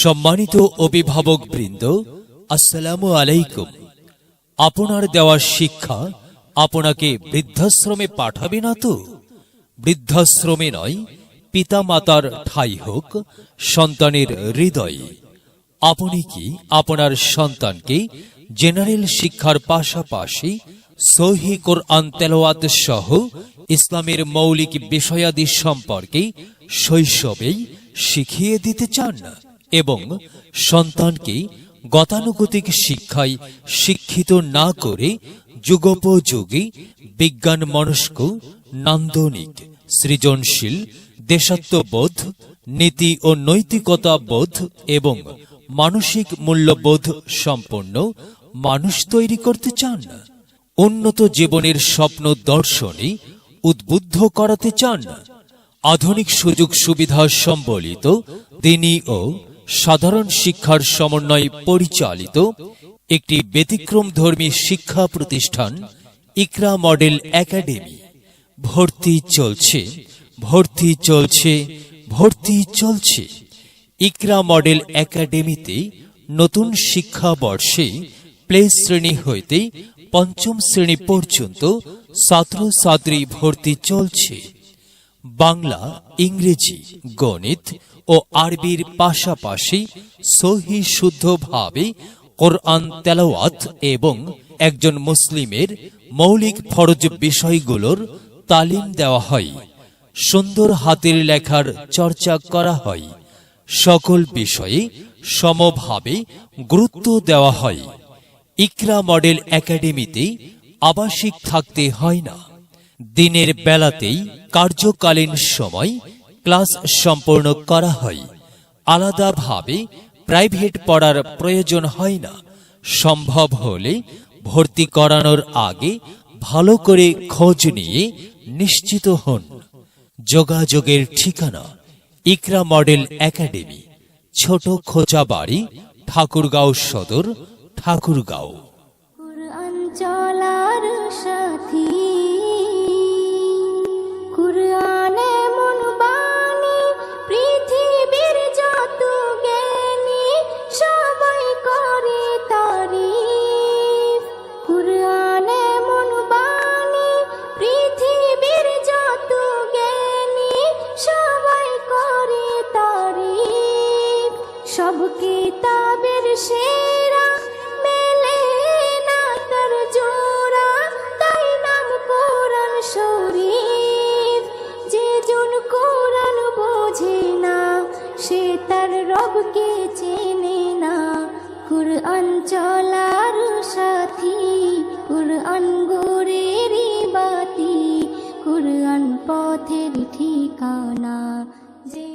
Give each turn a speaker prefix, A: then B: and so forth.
A: সম্মানিত অভিভাবক বৃন্দ, আসসালামু আলাইকুম। আপনার দেওয়া শিক্ষা আপনাকে বৃদ্ধাশ্রমে পাঠাবে না তো? বৃদ্ধাশ্রমে নয়, পিতামাতার ঠাঁই হোক সন্তানের হৃদয়ে। আপনি কি আপনার সন্তানকে জেনারেল শিক্ষার পাশাপাশি সহিহ কোরআন তেলাওয়াত সহ ইসলামের মৌলিক বিষয়াদি সম্পর্কে শৈশবেই শিখিয়ে দিতে চান এবং সন্তানকে গতানুগতিক শিক্ষায় শিক্ষিত না করে যুগোপযোগী বিজ্ঞান মনস্ক, নান্দনিক, সৃজনশীল, দেশাত্মবোধ, নীতি ও নৈতিকতা বোধ এবং মানসিক মূল্যবোধ সম্পন্ন মানুষ তৈরি করতে চান? উন্নত জীবনের স্বপ্ন দর্শনে উদ্বুদ্ধ করাতে চান? আধুনিক সুযোগ সুবিধা সম্বলিত দ্বীনি ও সাধারণ শিক্ষার সমন্বয়ে পরিচালিত একটি ব্যতিক্রমধর্মী শিক্ষা প্রতিষ্ঠান ইকরা মডেল একাডেমি। ভর্তি চলছে, ভর্তি চলছে, ভর্তি চলছে। ইকরা মডেল একাডেমিতে নতুন শিক্ষাবর্ষে প্লে শ্রেণী হইতে পঞ্চম শ্রেণী পর্যন্ত ছাত্রছাত্রী ভর্তি চলছে। বাংলা, ইংরেজি, গণিত ও আরবির পাশাপাশি সহি শুদ্ধভাবে কোরআন তেলাওয়াত এবং একজন মুসলিমের মৌলিক ফরজ বিষয়গুলোর তালিম দেওয়া হয়। সুন্দর হাতের লেখার চর্চা করা হয়। সকল বিষয়ে সমভাবে গুরুত্ব দেওয়া হয়। ইকরা মডেল একাডেমিতে আবাসিক থাকতে হয় না। দিনের বেলাতেই কার্যকালীন সময় ক্লাস সম্পন্ন করা হয়। আলাদাভাবে প্রাইভেট পড়ার প্রয়োজন হয় না। সম্ভব হলে ভর্তি করানোর আগে ভালো করে খোঁজ নিয়ে নিশ্চিত হন। যোগাযোগের ঠিকানা ইকরা মডেল একাডেমি, ছোট খোঁচাবাড়ি, ঠাকুরগাঁও সদর, ঠাকুরগাঁও।
B: কুরআন চলার সাথী, কুরআন এমন বাণী, পৃথিবীর যত জ্ঞানী সবাই করে তারিফ। কুরআন এমন বাণী, পৃথিবীর যত জ্ঞানী সবাই করে তারিফ। সব কিতাবের সেরা, মেলে না তার জোড়া, তাই নাম কোরআন শরীফ। যে জন কোরআন বোঝে না, সে তার রবকে চেনে না। কুরআন চলার সাথী, কুরআন গোরের বাতি, কুরআন পথের ঠিকানা। যে